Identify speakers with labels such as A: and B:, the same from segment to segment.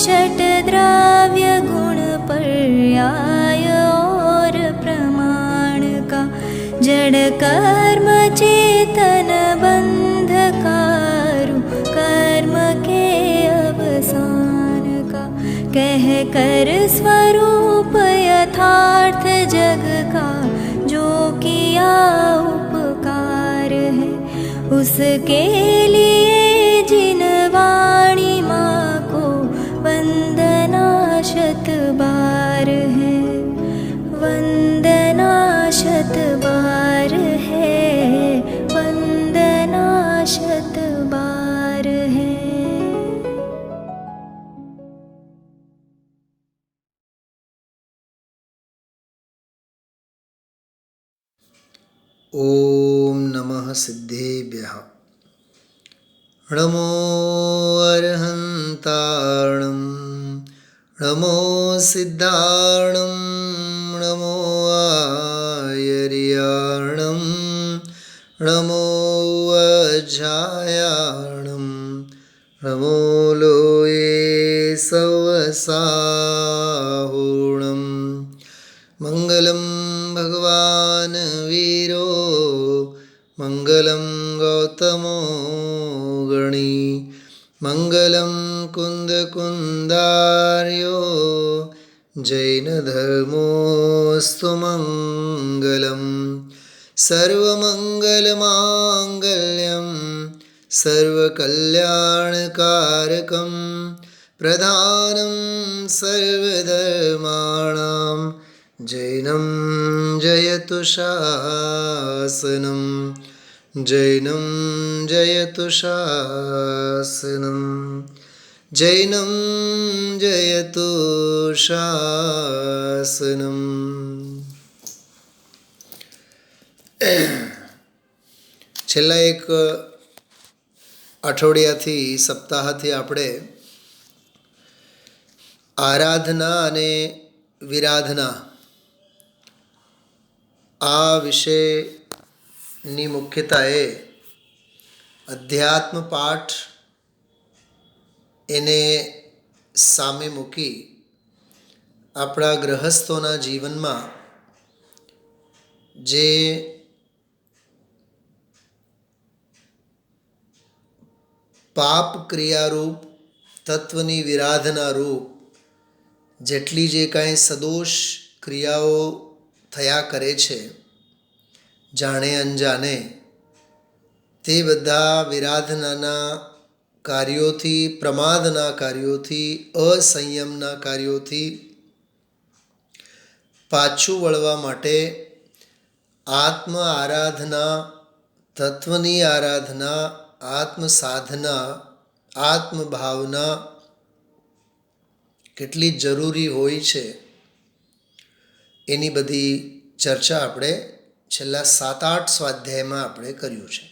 A: षट्द्रव्य गुण पर्याय और प्रमाण का, जड़ कर्म चेतन बंध कारु कर्म के अवसान का, कह कर स्वरूप यथार्थ जग का जो किया उपकार है, उसके लिए जिन वाणी माँ को वंदना शत बार है, वंदना शत बार है, वंदना शत बार है।
B: ओम नमः सिद्धेभ्यः। नमो अर्हन्ताणं, नमो सिद्धाणं, नमो आयर्याणं, नमो अजायाणं, नमो लोये सवसाहुणं। मंगलम भगवान वीरो, मंगलम गौतमो गणी, मंगलम कुंद कुंदार्यो, जैन धर्मोस्तु मंगलम। सर्वमंगल मांगल्यम सर्वकल्याणकारकम, प्रधानं सर्वधर्माणां जैनं जयतु शासनं, जैनं जयतु शासनं, जैनं जयतु शासनं। છેલ્લા એક અઠવાડિયાથી સપ્તાહથી આપણે આરાધના અને વિરાધના આ વિષયની મુખ્યતાએ અધ્યાત્મ પાઠ એને સામે મૂકી આપણા ગૃહસ્થોના જીવનમાં જે પાપ ક્રિયારૂપ તત્વની વિરાધના રૂપ જેટલી જે કાંઈ સદોષ ક્રિયાઓ થયા કરે છે જાણે અનજાણે, તે બધા વિરાધનાના કાર્યોથી, પ્રમાદના કાર્યોથી, અસંયમના કાર્યોથી પાછું વળવા માટે આત્મ આરાધના, તત્વની આરાધના, આત્મ સાધના, આત્મભાવના કેટલી જરૂરી હોય છે એની બધી ચર્ચા આપણે છેલ્લા 7-8 સ્વાધ્યાયમાં આપણે કર્યું છે.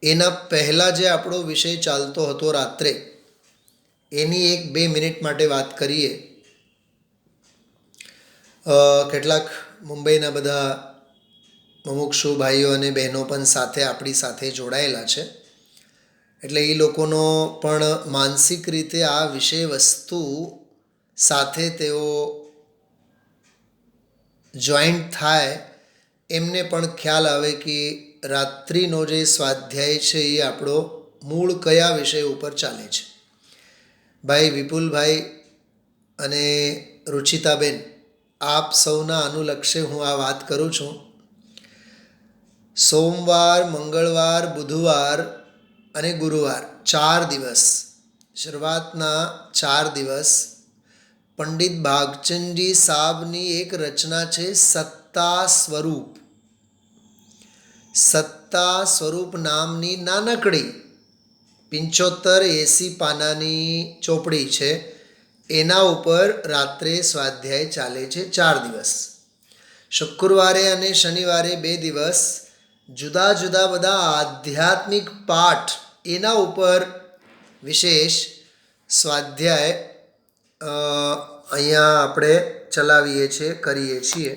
B: એના પહેલાં જે આપણો વિષય ચાલતો હતો રાત્રે, એની 1-2 મિનિટ માટે વાત કરીએ. કેટલાક મુંબઈના બધા મુમુક્ષુ ભાઈઓ અને બહેનો પણ સાથે આપણી સાથે જોડાયેલા છે, એટલે એ લોકોનો પણ માનસિક રીતે આ વિષય વસ્તુ સાથે તેઓ જોઈન્ટ થાય, એમને પણ ખ્યાલ આવે કે રાત્રિનો જે સ્વાધ્યાય છે એ આપણો મૂળ કયા વિષય ઉપર ચાલે છે. ભાઈ વિપુલભાઈ અને રુચિતાબેન, આપ સૌના અનુલક્ષે હું આ વાત કરું છું. સોમવાર, મંગળવાર, બુધવાર અને ગુરુવાર 4 દિવસ, શરૂઆતના 4 દિવસ પંડિત ભાગચંદજી સાહેબની એક રચના છે સત્તા સ્વરૂપ. સત્તા સ્વરૂપ નામની નાનકડી 75-80 પાનાની ચોપડી છે. એના ઉપર રાત્રે સ્વાધ્યાય ચાલે છે 4 દિવસ. શુક્રવારે અને શનિવારે 2 દિવસ જુદા જુદા બધા આધ્યાત્મિક પાઠ એના ઉપર વિશેષ સ્વાધ્યાય અહીંયા આપણે ચલાવીએ છીએ, કરીએ છીએ.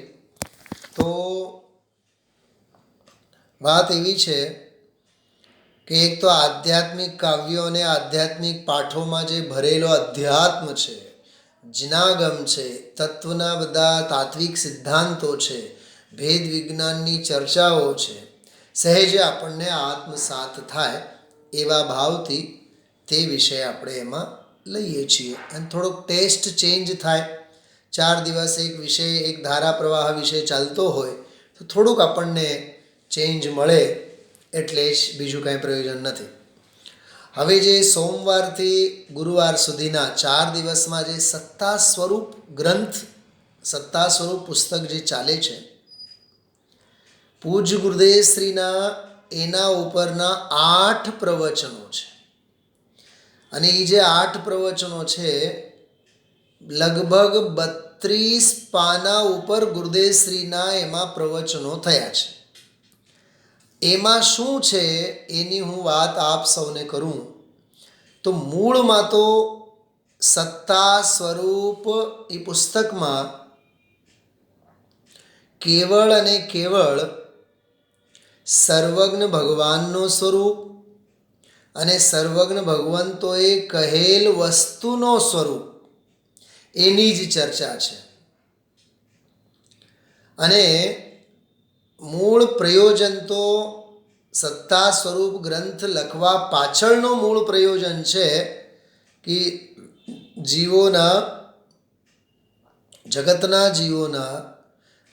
B: તો વાત એવી છે કે એક તો આધ્યાત્મિક કાવ્યો અને આધ્યાત્મિક પાઠોમાં જે ભરેલો અધ્યાત્મ છે, જ્ઞાગમ છે, તત્વના બધા તાત્વિક સિદ્ધાંતો છે, ભેદ વિજ્ઞાનની ચર્ચાઓ છે, સહેજે આપણને આત્મસાત થાય એવા ભાવથી તે વિષય આપણે એમાં લઈએ છીએ. અને થોડોક ટેસ્ટ ચેન્જ થાય. 4 દિવસ એક વિષય, એક ધારા પ્રવાહ વિષય ચાલતો હોય તો થોડુંક આપણને ચેન્જ મળે, એટલે જ બીજું કાંઈ પ્રયોજન નથી. હવે જે સોમવારથી ગુરુવાર સુધીના 4 દિવસમાં જે સત્તા સ્વરૂપ ગ્રંથ, સત્તા સ્વરૂપ પુસ્તક જે ચાલે છે, પૂજ્ય ગુરુદેવ શ્રીના એના ઉપરના 8 પ્રવચનો છે. અને એ જે 8 પ્રવચનો છે, લગભગ 32 પાના ઉપર ગુરુદેવ શ્રીના એમાં પ્રવચનો થયા છે. એમાં શું છે એની હું વાત આપ સૌને કરું તો મૂળમાં તો સત્તા સ્વરૂપ એ પુસ્તકમાં કેવળ અને કેવળ સર્વજ્ઞ ભગવાનનું સ્વરૂપ અને સર્વજ્ઞ ભગવંતોએ કહેલ વસ્તુનો સ્વરૂપ એની જ ચર્ચા છે. અને મૂળ પ્રયોજન તો સત્તા સ્વરૂપ ગ્રંથ લખવા પાછળનો મૂળ પ્રયોજન છે કે જીવોના, જગતના જીવોના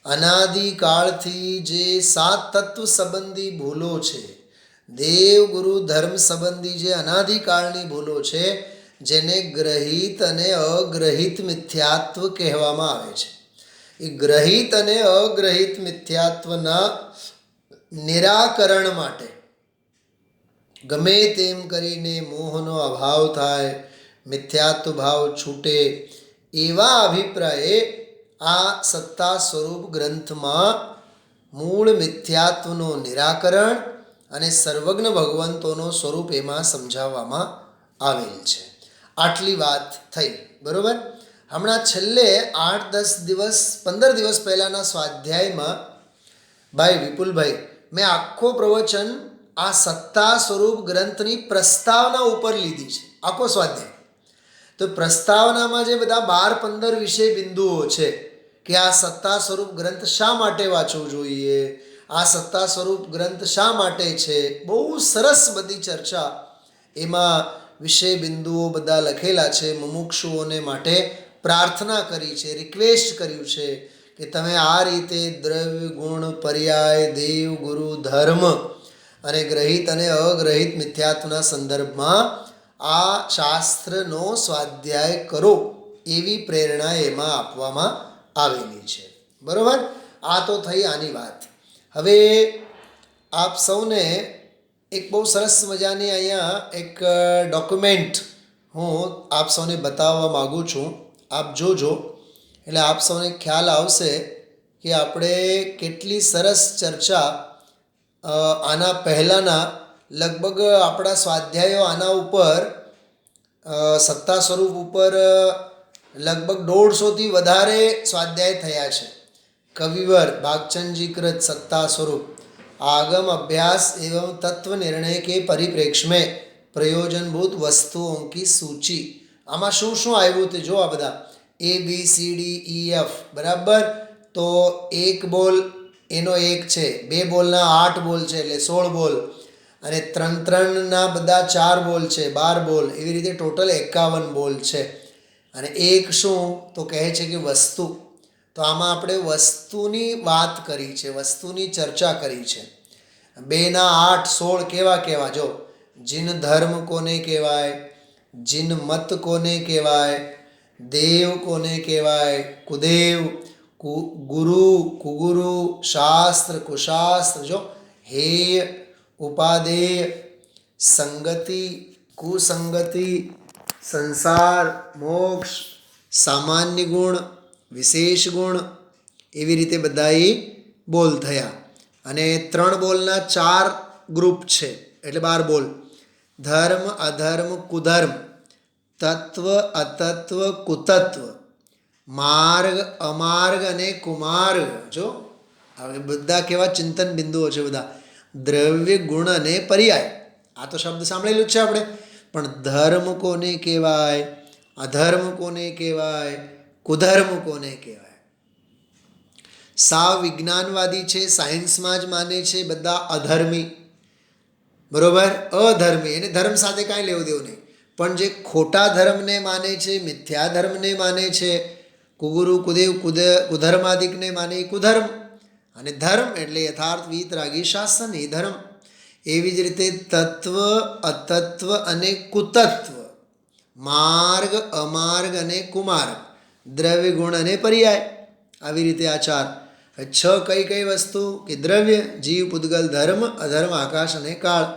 B: અનાદિકાળથી જે 7 તત્વ સંબંધી ભૂલો છે, દેવ ગુરુ ધર્મ સંબંધી જે અનાદિકાળની ભૂલો છે, જેને ગ્રહિત અને અગ્રહિત મિથ્યાત્વ કહેવામાં આવે છે, એ ગ્રહિત અને અગ્રહિત મિથ્યાત્વના નિરાકરણ માટે ગમે તેમ કરીને મોહનો અભાવ થાય, મિથ્યાત્વ ભાવ છૂટે, એવા અભિપ્રાયે આ સત્તા સ્વરૂપ ગ્રંથમાં મૂળ મિથ્યાત્વનું નિરાકરણ અને સર્વજ્ઞ ભગવંતોનો સ્વરૂપ એમાં સમજાવવામાં આવેલ છે. આટલી વાત થઈ, બરાબર. હમણાં છેલ્લે 8-10 દિવસ 15 દિવસ પહેલાંના સ્વાધ્યાયમાં ભાઈ વિપુલભાઈ મેં આખો પ્રવચન આ સત્તા સ્વરૂપ ગ્રંથની પ્રસ્તાવના ઉપર લીધી છે, આખો સ્વાધ્યાય. તો પ્રસ્તાવનામાં જે બધા 12-15 વિષય બિંદુઓ છે કે આ સત્તા સ્વરૂપ ગ્રંથ શા માટે વાંચવું જોઈએ, આ સત્તા સ્વરૂપ ગ્રંથ શા માટે છે, બહુ સરસ બધી ચર્ચા એમાં વિષય બિંદુઓ બધા લખેલા છે. મુમુક્ષુઓને માટે પ્રાર્થના કરી છે, રિક્વેસ્ટ કર્યું છે કે તમે આ રીતે દ્રવ્ય ગુણ પર્યાય દેવ ગુરુ ધર્મ અને ગ્રહિત અને અગ્રહિત મિથ્યાત્વના સંદર્ભમાં આ શાસ્ત્રનો સ્વાધ્યાય કરો, એવી પ્રેરણા એમાં આપવામાં આવેલી છે, બરાબર. આ તો થઈ આની વાત. હવે આપ સૌને એક બહુ સરસ મજાની અહીંયા એક ડોક્યુમેન્ટ હું આપ સૌને બતાવવા માગું છું. આપ જોજો એટલે આપ સૌને ખ્યાલ આવશે કે આપણે કેટલી સરસ ચર્ચા આના પહેલાંના લગભગ આપણા સ્વાધ્યાયો આના ઉપર સત્તા સ્વરૂપ ઉપર લગભગ 150થી વધારે સ્વાધ્યાય થયા છે. કવિવર ભાગચંદજી કૃત સત્તા સ્વરૂપ आगम अभ्यास एवं तत्व निर्णय के परिप्रेक्ष्य में प्रयोजनभूत वस्तुओं की सूची. આમાં શું શું આવ્યું તે જો. આ બધા ABCDEF બરાબર. તો એક બોલ એનો એક છે, 2 બોલના 8 બોલ છે એટલે 16 બોલ, અને 3-3ના બધા 4 બોલ છે 12 બોલ, એવી રીતે ટોટલ 51 બોલ છે. અને એક શું તો કહે છે કે વસ્તુ. તો આમાં આપણે વસ્તુની વાત કરી છે, વસ્તુની ચર્ચા કરી છે. 2ના 8 16 કેવા કેવા જો. જીન ધર્મ કોને કહેવાય, જીન મત કોને કહેવાય, દેવ કોને કહેવાય, કુદેવ, ગુરુ કુગુરુ, શાસ્ત્ર કુશાસ્ત્ર જો, હેય ઉપાદેય, સંગતિ કુસંગતિ, સંસાર મોક્ષ, સામાન્ય ગુણ વિશેષ ગુણ, એવી રીતે બધા એ બોલ થયા. અને 3 બોલના 4 ગ્રુપ છે એટલે 12 બોલ. ધર્મ અધર્મ કુધર્મ, તત્વ અતત્વ કુતત્વ, માર્ગ અમાર્ગ અને કુમાર્ગ જો. હવે બધા કેવા ચિંતન બિંદુઓ છે બધા. દ્રવ્ય ગુણ અને પર્યાય, આ તો શબ્દ સાંભળેલું જ છે આપણે. પણ ધર્મ કોને કહેવાય, અધર્મ કોને કહેવાય, કુધર્મ કોને કહેવાય? સાવ વિજ્ઞાનવાદી છે, સાયન્સમાં જ માને છે બધા અધર્મી, બરોબર, અધર્મી, એને ધર્મ સાથે કાંઈ લેવું દેવું નહીં. પણ જે ખોટા ધર્મને માને છે, મિથ્યા ધર્મને માને છે, કુગુરુ કુદેવ કુધર્માદિકને માને એ કુધર્મ, અને ધર્મ એટલે યથાર્થ વીતરાગી શાસન એ ધર્મ. એવી જ રીતે તત્વ, અતત્વ અને કુતત્વ, માર્ગ, અમાર્ગ અને કુમાર્ગ, દ્રવ્ય, ગુણ અને પર્યાય, આવી રીતે આ ચાર. છ કઈ કઈ વસ્તુ કે દ્રવ્ય, જીવ, પૂતગલ, ધર્મ, અધર્મ, આકાશ અને કાળ.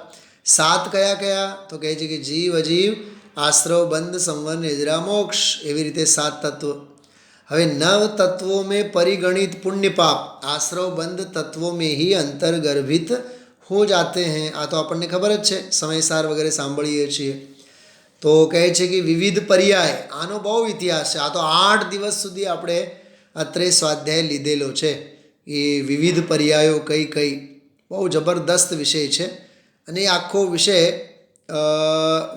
B: સાત કયા કયા? તો કહે છે કે જીવ, અજીવ, આશ્રવ, બંધ, સંવર, નિદ્રા, મોક્ષ, એવી રીતે સાત તત્વ. હવે નવ તત્વો में परिगणित पुण्य पाप आश्रव बंध तत्वों में ही अंतर्गर्भित हो जाते हैं. આ તો આપણને ખબર જ છે, સમયસાર વગેરે સાંભળીએ છીએ. તો કહે છે કે વિવિધ પર્યાય, આનો બહુ ઇતિહાસ છે. આ તો 8 દિવસ સુધી આપણે અત્રે સ્વાધ્યાય લીધેલો છે. એ વિવિધ પર્યાયો કઈ કઈ, બહુ જબરદસ્ત વિષય છે. અને એ આખો વિષય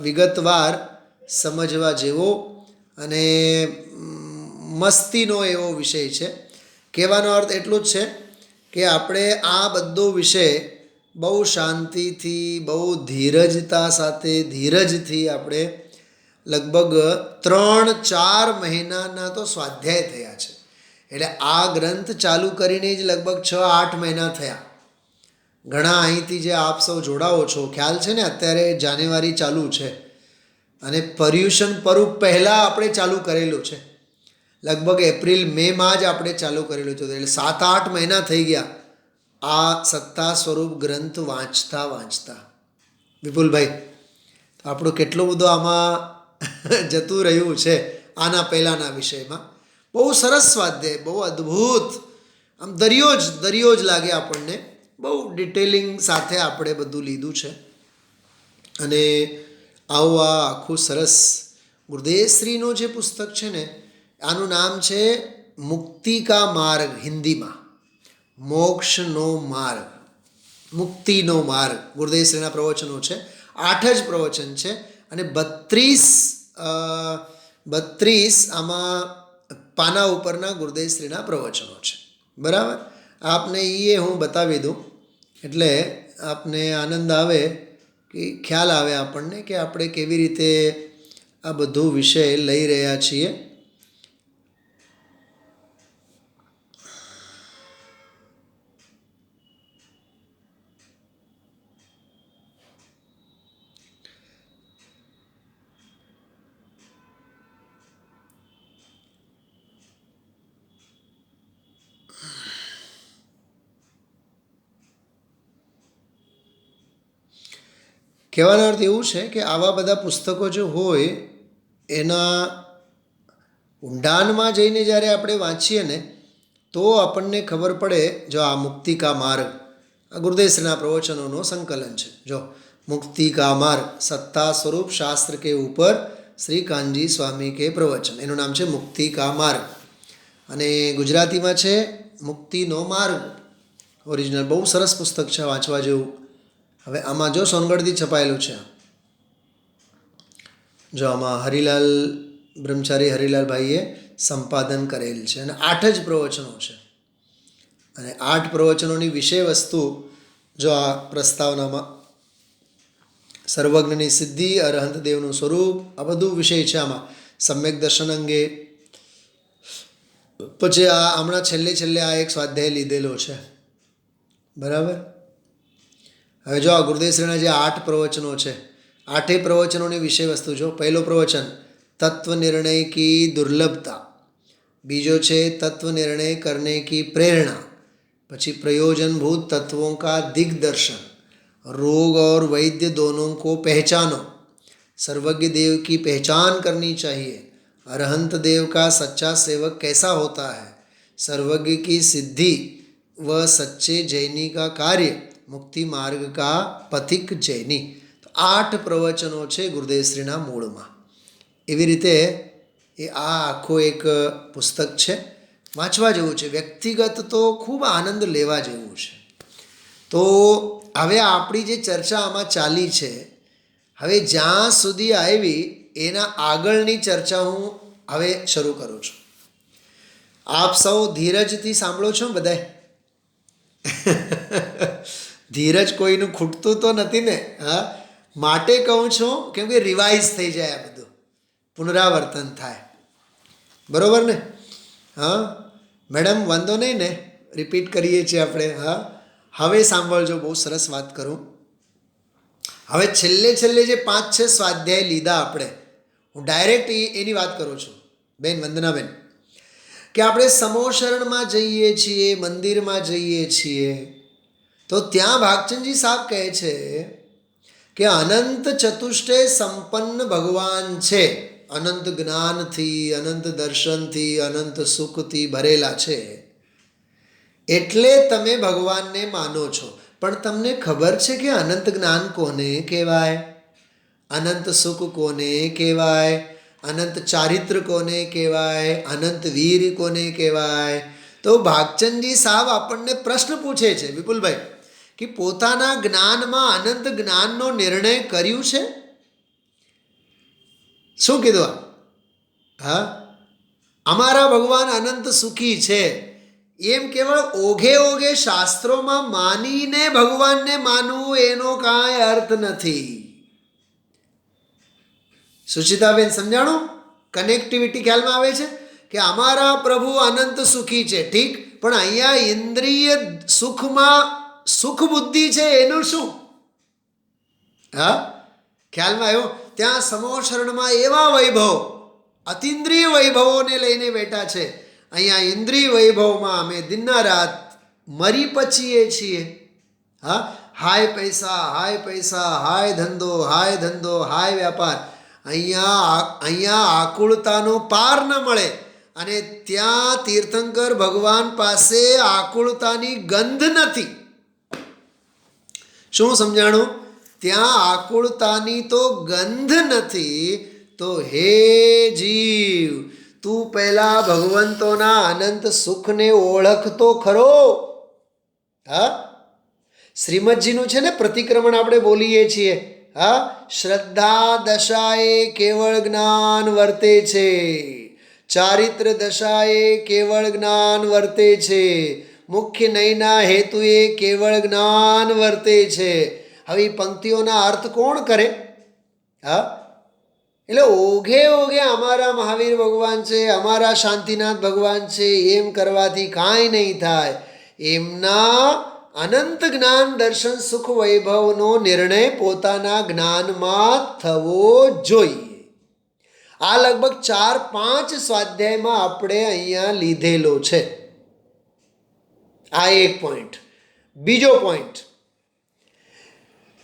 B: વિગતવાર સમજવા જેવો અને મસ્તીનો એવો વિષય છે. કહેવાનો અર્થ એટલું જ છે કે આપણે આ બધો વિષય બહુ શાંતિથી, બહુ ધીરજતા સાથે, ધીરજથી આપણે લગભગ 3-4 મહિનાના તો સ્વાધ્યાય થયા છે. એટલે આ ગ્રંથ ચાલુ કરીને જ લગભગ 6-8 મહિના થયા. ઘણા અહીંથી જે આપ સૌ જોડાઓ છો, ખ્યાલ છે ને અત્યારે જાન્યુઆરી ચાલુ છે અને પર્યુષણ પર્વ પહેલાં આપણે ચાલુ કરેલું છે. લગભગ એપ્રિલ મેમાં જ આપણે ચાલુ કરેલું છે. એટલે 7-8 મહિના થઈ ગયા આ સત્તા સ્વરૂપ ગ્રંથ વાંચતા વાંચતા. વિપુલભાઈ, આપણું કેટલું બધું આમાં જતું રહ્યું છે આના પહેલાંના વિષયમાં. બહુ સરસ સ્વાધ્યાય, બહુ અદ્ભુત, આમ દરિયો જ લાગે આપણને. બહુ ડિટેલિંગ સાથે આપણે બધું લીધું છે. અને આવું આ આખું સરસ ગુરુદેવશ્રીનું જે પુસ્તક છે ને, આનું નામ છે મુક્તિ કા માર્ગ, હિન્દીમાં મોક્ષનો માર્ગ, મુક્તિનો માર્ગ. ગુરુદેવશ્રીના પ્રવચનો છે, 8 જ પ્રવચન છે અને 32 આમાં પાના ઉપરના ગુરુદેવશ્રીના પ્રવચનો છે. બરાબર, આપને એ હું બતાવી દઉં એટલે આપને આનંદ આવે, કે ખ્યાલ આવે આપણને કે આપણે કેવી રીતે આ બધું વિષય લઈ રહ્યા છીએ. કહેવાનો અર્થ એવું છે કે આવા બધા પુસ્તકો જો હોય એના ઊંડાણમાં જઈને જ્યારે આપણે વાંચીએ ને તો આપણને ખબર પડે. જો આ મુક્તિ કા માર્ગ, આ ગુરુદેવશ્રીના પ્રવચનોનો સંકલન છે. જો મુક્તિ કા માર્ગ, સત્તા સ્વરૂપ શાસ્ત્ર કે ઉપર શ્રી કાનજી સ્વામી કે પ્રવચન, એનું નામ છે મુક્તિ કા માર્ગ. અને ગુજરાતીમાં છે મુક્તિનો માર્ગ, ઓરિજિનલ. બહુ સરસ પુસ્તક છે, વાંચવા જેવું. હવે આમાં જો સોનગઢથી છપાયેલું છે. જો આમાં હરિલાલ બ્રહ્મચારી હરિલાલભાઈએ સંપાદન કરેલ છે અને 8 જ પ્રવચનો છે. અને 8 પ્રવચનોની વિષય વસ્તુ જો આ પ્રસ્તાવનામાં સર્વજ્ઞની સિદ્ધિ, અરહંત દેવનું સ્વરૂપ, આ બધું વિષય છે આમાં. સમ્યક દર્શન અંગે પછી આ હમણાં છેલ્લે આ એક સ્વાધ્યાય લીધેલો છે. બરાબર. હવે જો આ ગુરુદેવશ્રીના જે 8 પ્રવચનો છે, 8 પ્રવચનોની વિષય વસ્તુ જો. પહેલો પ્રવચન તત્વ નિર્ણય કી દુર્લભતા, બીજો છે તત્વ નિર્ણય કરને કી પ્રેરણા, પછી प्रयोजनभूत तत्वों का दिग्दर्शन, रोग और वैद्य दोनों को पहचानो, सर्वज्ञ देव की पहचान करनी चाहिए, अरहंत देव का सच्चा सेवक कैसा होता है, सर्वज्ञ की सिद्धि व सच्चे जैनी का कार्य, मुक्ति मार्ग का पथिक जैनी. તો 8 પ્રવચનો છે ગુરુદેવશ્રીના મૂળમાં. એવી રીતે એ આ આખો એક પુસ્તક છે, વાંચવા જેવું છે. વ્યક્તિગત તો ખૂબ આનંદ લેવા જેવું છે. તો હવે આપણી જે ચર્ચા આમાં ચાલી છે હવે જ્યાં સુધી આવી એના આગળની ચર્ચા હું હવે શરૂ કરું છું. આપ સૌ ધીરજથી સાંભળો છો બધાય? ધીરજ કોઈનું ખૂટતું તો નથી ને? હા, માટે કહું છું કેમ કે રિવાઇઝ થઈ જાય, આ બધું પુનરાવર્તન થાય. બરોબર ને? હા મેડમ, વાંધો નહીં ને? રિપીટ કરીએ છીએ આપણે. હા, હવે સાંભળજો, બહુ સરસ વાત કરું. હવે છેલ્લે જે 5-6 સ્વાધ્યાય લીધા આપણે, હું ડાયરેક્ટ એની વાત કરું છું બેન વંદનાબેન, કે આપણે સમોશરણમાં જઈએ છીએ, મંદિરમાં જઈએ છીએ, તો ત્યાં ભાગચંદજી સાહેબ કહે છે કે અનંત ચતુષ્ટય સંપન્ન ભગવાન છે, અનંત જ્ઞાનથી, અનંત દર્શનથી, અનંત સુખથી ભરેલા છે, એટલે તમે ભગવાનને માનો છો. પણ તમને ખબર છે કે અનંત જ્ઞાન કોને કહેવાય? અનંત સુખ કોને કહેવાય? અનંત ચારિત્ર કોને કહેવાય? અનંત વીર કોને કહેવાય? તો ભાગચંદજી સાહેબ આપણને પ્રશ્ન પૂછે છે વિપુલભાઈ, કે પોતાના જ્ઞાનમાં અનંત જ્ઞાનનો નિર્ણય કર્યું છે? શું કીધું? હા, અમારા ભગવાન અનંત સુખી છે એમ કેવળ ઓઘે શાસ્ત્રોમાં માનીને ભગવાનને માનવું એનો કાંઈ અર્થ નથી. સુચિતાબેન સમજાણું? કનેક્ટિવિટી ખ્યાલમાં આવે છે કે અમારા પ્રભુ અનંત સુખી છે, ઠીક, પણ અહીંયા ઇન્દ્રિય સુખમાં સુખ બુદ્ધિ છે એનું શું? હા, ખ્યાલમાં આવ્યો? ત્યાં સમોશરણમાં એવા વૈભવ, અતિન્દ્રિય વૈભવોને લઈને બેઠા છે, અહીંયા ઇન્દ્રિય વૈભવમાં અમે દિનના રાત મરી પચીએ છીએ. હા, હાય પૈસા, હાય પૈસા, હાય ધંધો, હાય ધંધો, હાય વ્યાપાર. અહીંયા આકુળતાનો પાર ન મળે, અને ત્યાં તીર્થંકર ભગવાન પાસે આકુળતાની ગંધ નથી. શું સમજાણું? ત્યાં આકુળતાની તો ગંધ નથી. તો હે જીવ, તું પહેલા ભગવંતોના અનંત સુખને ઓળખતો ખરો. હા, શ્રીમદજીનું છે ને પ્રતિક્રમણ આપણે બોલીએ છીએ. હા, શ્રદ્ધા દશાએ કેવળ જ્ઞાન વર્તે છે, ચારિત્ર દશાએ કેવળ જ્ઞાન વર્તે છે, મુખ્ય નયના હેતુએ કેવળ જ્ઞાન વર્તે છે. હવે પંક્તિઓના અર્થ કોણ કરે? હા, એટલે ઓઘે અમારા મહાવીર ભગવાન છે, અમારા શાંતિનાથ ભગવાન છે એમ કરવાથી કાંઈ નહીં થાય. એમના અનંત જ્ઞાન દર્શન સુખ વૈભવનો નિર્ણય પોતાના જ્ઞાનમાં થવો જોઈએ. આ લગભગ 4-5 સ્વાધ્યાયમાં આપણે અહીંયા લીધેલો છે. આ એક પોઈન્ટ. બીજો પોઈન્ટ,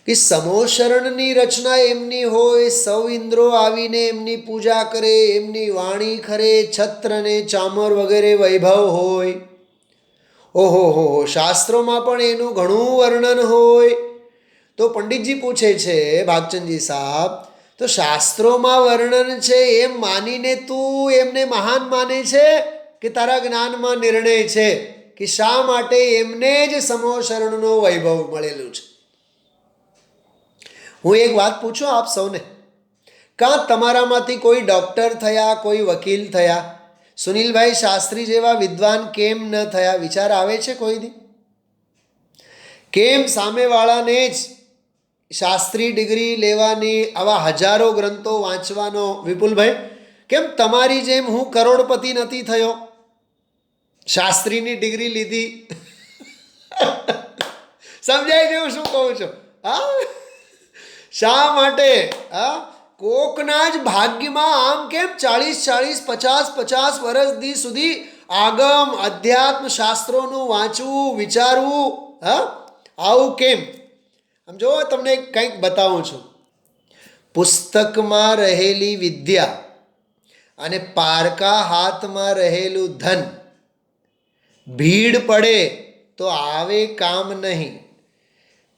B: કે સમોશરણની રચના એમની હોય, સૌ ઇન્દ્રો આવીને એમની પૂજા કરે, એમની વાણી ખરે, છત્ર ને ચામર વગેરે વૈભવ હોય. ઓહો, શાસ્ત્રોમાં પણ એનું ઘણું વર્ણન હોય. તો પંડિતજી પૂછે છે ભાગચંદજી સાહેબ, તો શાસ્ત્રોમાં વર્ણન છે એમ માનીને તું એમને મહાન માને છે કે તારા જ્ઞાનમાં નિર્ણય છે કે શા માટે એમને જ સમોશરણનો વૈભવ મળેલું છે? હું એક વાત પૂછું આપ સૌને, કાં તમારામાંથી કોઈ ડૉક્ટર થયા, કોઈ વકીલ થયા, સુનિલભાઈ શાસ્ત્રી જેવા વિદ્વાન કેમ ન થયા? વિચાર આવે છે કોઈની? કેમ સામેવાળાને જ શાસ્ત્રી ડિગ્રી લેવાની, આવા હજારો ગ્રંથો વાંચવાનો? વિપુલભાઈ, કેમ તમારી જેમ હું કરોડપતિ નથી થયો, શાસ્ત્રીની ડિગ્રી લીધી? સમજાય છે હું શું કહું છું? હા, શા માટે? હા, કોકના જ ભાગ્યમાં આમ કેમ 40-40, 50-50 વર્ષ સુધી આગમ અધ્યાત્મ શાસ્ત્રોનું વાંચવું, વિચારવું? હા, આવું કેમ? આમ જો તમને કંઈક બતાવું છું. પુસ્તકમાં રહેલી વિદ્યા અને પારકા હાથમાં રહેલું ધન ભીડ પડે તો આવે કામ નહીં.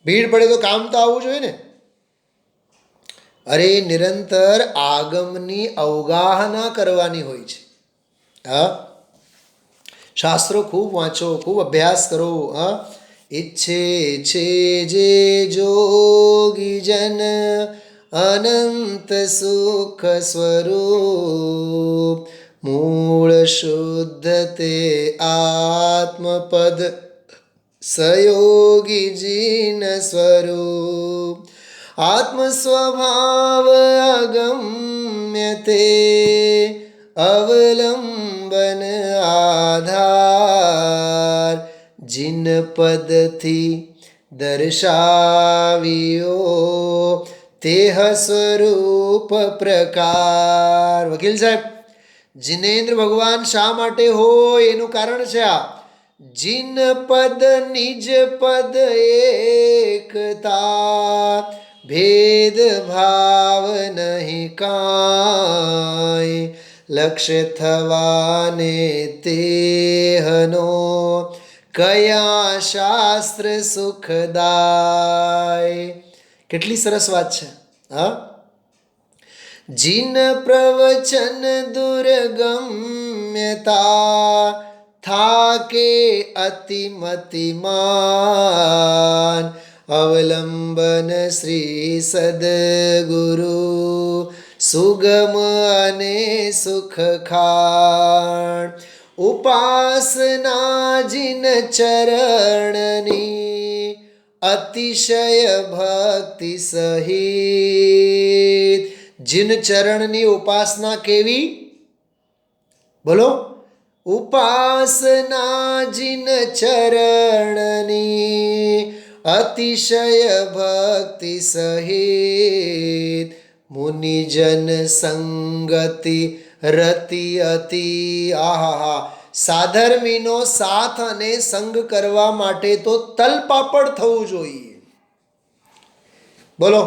B: ભીડ પડે તો કામ તો આવવું જોઈએ ને. અરે નિરંતર આગમની અવગાહના કરવાની હોય છે. હા, શાસ્ત્રો ખૂબ વાંચો, ખૂબ અભ્યાસ કરો. હા, ઈચ્છે છે જે જોગી જન અનંત સુખ સ્વરૂપ મૂળ શુદ્ધ તે આત્મપદ સયોગી જીન સ્વરૂપ આત્મ સ્વભાવ અગમ્ય તે અવલંબન આધાર જીન પદથી દર્શાવ્યો તેહ સ્વરૂપ પ્રકાર. વકીલ સાહેબ, જિનેન્દ્ર ભગવાન શા માટે હોય એનું કારણ છે આ. જીન પદ નિજ પદ એકતા ભેદ ભાવ નહીં કાંઈ લક્ષ્ય થવાને તેહનો કયા શાસ્ત્ર સુખદાય. કેટલી સરસ વાત છે. હા, જીન પ્રવચન દુર્ગમ્યતા થાકે અતિમતિમાન અવલંબન શ્રી સદગુરુ સુગમ અને સુખખાણ ઉપાસના જીન ચરણની અતિશય ભક્તિ સહિત. જીન ચરણની ઉપાસના કેવી? બોલો. ઉપાસના જીન ચરણની અતિશય ભક્તિ સહિત મુનિજન સંગતિ રતિ અતિ. આહા, સાધર્મીનો સાથ અને સંગ કરવા માટે તો તલપાપડ થવું જોઈએ. બોલો.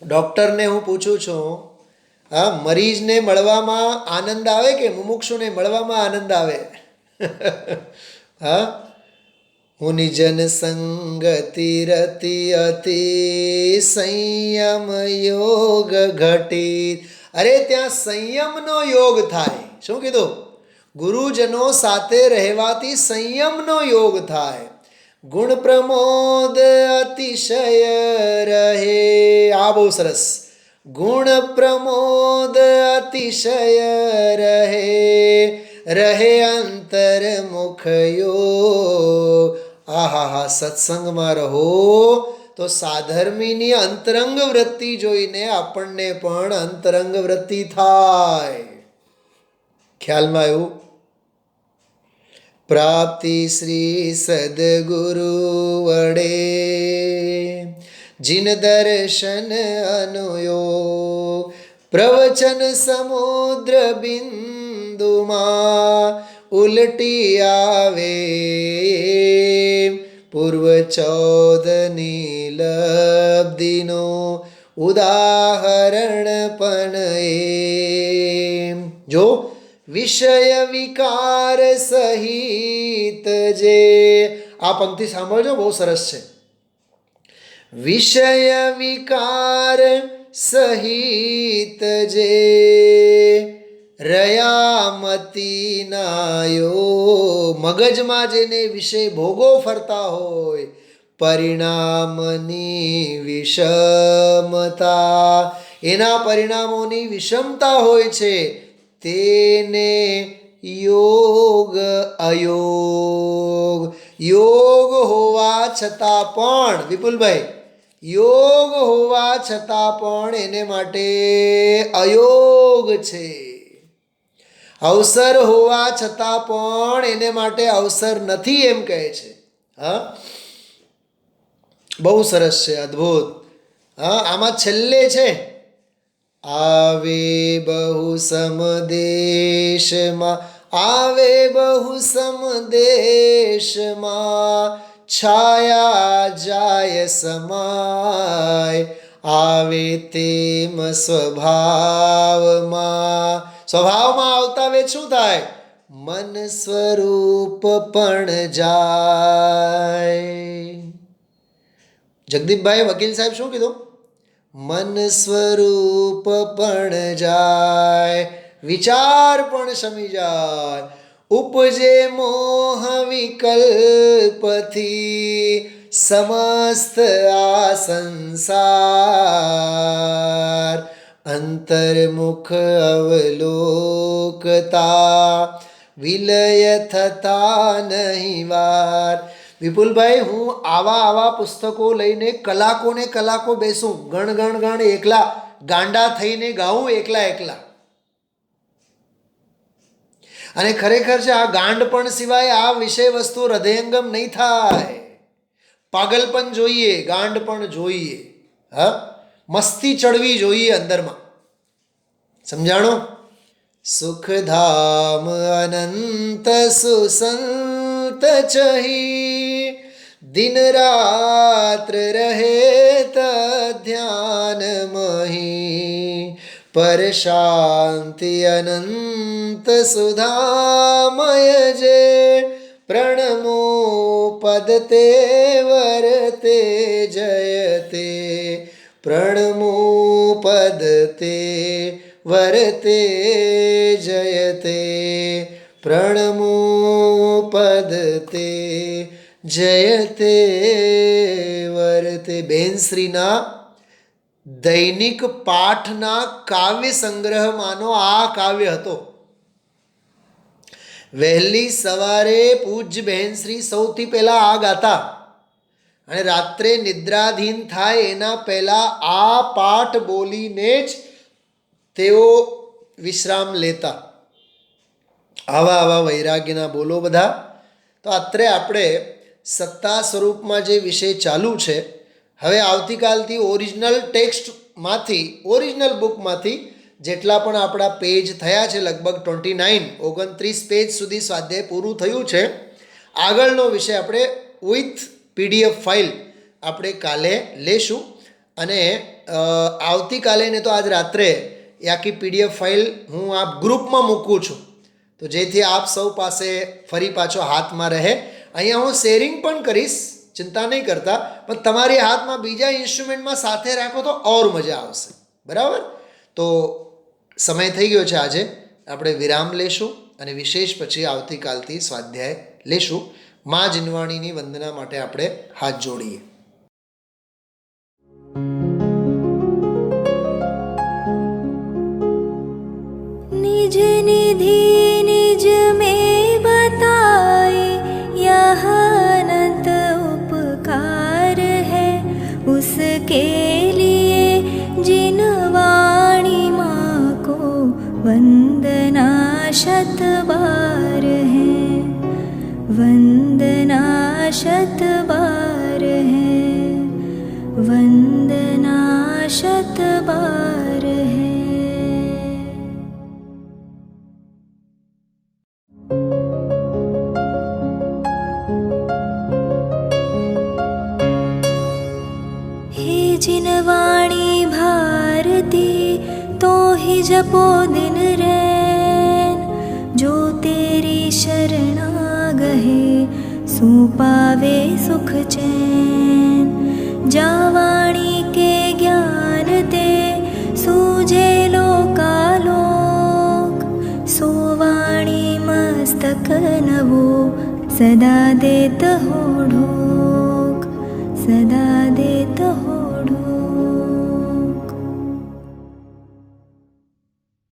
B: ડૉક્ટરને હું પૂછું છું, હા, મરીઝને મળવામાં આનંદ આવે કે મુમુક્ષુને મળવામાં આનંદ આવે? હા, મુનિજન સંગતિ રતિ અતિ સંયમ યોગ ઘટિત. અરે ત્યાં સંયમનો યોગ થાય. શું કીધું? ગુરુજનો સાથે રહેવાથી સંયમનો યોગ થાય. ગુણ પ્રમોદ અતિશય રહે. આ બહુ સરસ. ગુણ પ્રમોદ અતિશય રહે અંતર્મુખ યોગ. આહા, સત્સંગમાં રહો તો સાધર્મીની અંતરંગ વૃત્તિ જોઈને આપણને પણ અંતરંગ વૃત્તિ થાય. ખ્યાલમાં આવ્યું? પ્રાપ્તિ શ્રી સદગુરુ વડે જીન દર્શન અનુયોગ પ્રવચન સમુદ્ર બિંદુમાં ઉલટી આવે પૂર્વ 14ની લબ્ધિનો ઉદાહરણ પણ એમ. જો વિષય વિકાર સહિત જે આ પંક્તિ સાંભળજો, બહુ સરસ છે. વિષય વિકાર સહિત જે રયામતી નાયો મગજમાં જેને વિષય ભોગો ફરતા હોય, પરિણામની વિષમતા, એના પરિણામોની વિષમતા હોય છે, તેને યોગ અયોગ. યોગ હોવા છતાં પણ, વિપુલભાઈ, યોગ હોવા છતાં પણ એને માટે અયોગ છે. અવસર હોવા છતાં પણ એને માટે અવસર નથી એમ કહે છે. હા, બહુ સરસ છે, અદ્ભુત. હા, આમાં છેલ્લે છે આવે બહુ સમદેશમાં, આવે બહુ સમદેશમાં છાયા જાય સમાય આવે તેમ સ્વભાવમાં. સ્વભાવમાં આવતા વેત શું થાય? મન સ્વરૂપ પણ જાય. જગદીપભાઈ વકીલ સાહેબ શું કીધું? મન સ્વરૂપ પણ જાય, વિચાર પણ શમી જાય. ઉપજે મોહ વિકલ્પથી समस्त आ संसार अंतर्मुख अवलोकता વિલય થતા નહીં વાર. વિપુલભાઈ, હું આવા પુસ્તકો લઈને કલાકોને કલાકો બેસું, ગણ એકલા ગાંડા થઈને ગાઉં એકલા. અને ખરેખર છે આ ગાંડપણ સિવાય આ વિષય વસ્તુ હૃદયંગમ નહીં થાય. પાગલપન જોઈએ, ગાંડપણ જોઈએ, હા, મસ્તી ચડવી જોઈએ અંદરમાં. સમજાણો? સુખધામ અનંત સુસંત ચહી દિન રાત્ર રહે ધ્યાન મહી પર શાંતિ અનંત સુધામય જે પ્રણમો પદતે વરતે જયતે પ્રણમો પદતે વરતે જયતે પ્રણમો પદતે જયતે વરતે. બેનશ્રીના દૈનિક પાઠના કાવ્ય સંગ્રહમાંનો આ કાવ્ય હતો. વહેલી સવારે પૂજ્ય બહેનશ્રી સૌથી પહેલા આ ગાતા અને રાત્રે નિદ્રાધીન થાય એના પહેલા આ પાઠ બોલીને જ તેઓ વિશ્રામ લેતા. આવા વૈરાગ્યના બોલો બધા. તો અત્રે આપણે સત્તા સ્વરૂપમાં જે વિષય ચાલુ છે, હવે આવતીકાલથી ઓરિજિનલ ટેક્સ્ટમાંથી, ઓરિજિનલ બુકમાંથી જેટલા પણ આપણા પેજ થયા છે, લગભગ 29 પેજ સુધી સ્વાધ્યાય પૂરું થયું છે. આગળનો વિષય આપણે વિથ PDF ફાઇલ આપણે કાલે લેશું. અને આવતીકાલે ને તો આજ રાત્રે એ આખી PDF ફાઇલ હું આ ગ્રુપમાં મૂકું છું, તો જેથી આપ સૌ પાસે ફરી પાછો હાથમાં રહે. અહીંયા હું શેરિંગ પણ કરીશ, ચિંતા નહીં કરતા, પણ તમારી હાથમાં બીજા ઇન્સ્ટ્રુમેન્ટમાં સાથે રાખો તો ઓર મજા આવશે. બરાબર? તો સમય થઈ ગયો છે. આજે આપણે વિરામ લેશું અને વિશેષ પછી આવતીકાલથી સ્વાધ્યાય લેશું. મા જીનવાણીની વંદના માટે આપણે હાથ જોડીએ.
A: निज निधि निज में बताए यह अनंत उपकार है उसके लिए जिन वाणी माँ को वंदना शत बार है, वंदना शत बार है, वंदना शत बार है. जिनवाणी भारती तो ही जपो दिन रैन, जो तेरी शरणा गहे सो पावे सुख चैन. जावाणी के ज्ञान ते सूझे लोकालोक, सो वाणी मस्तक नवो सदा देत हो ढोक, सदा देत हो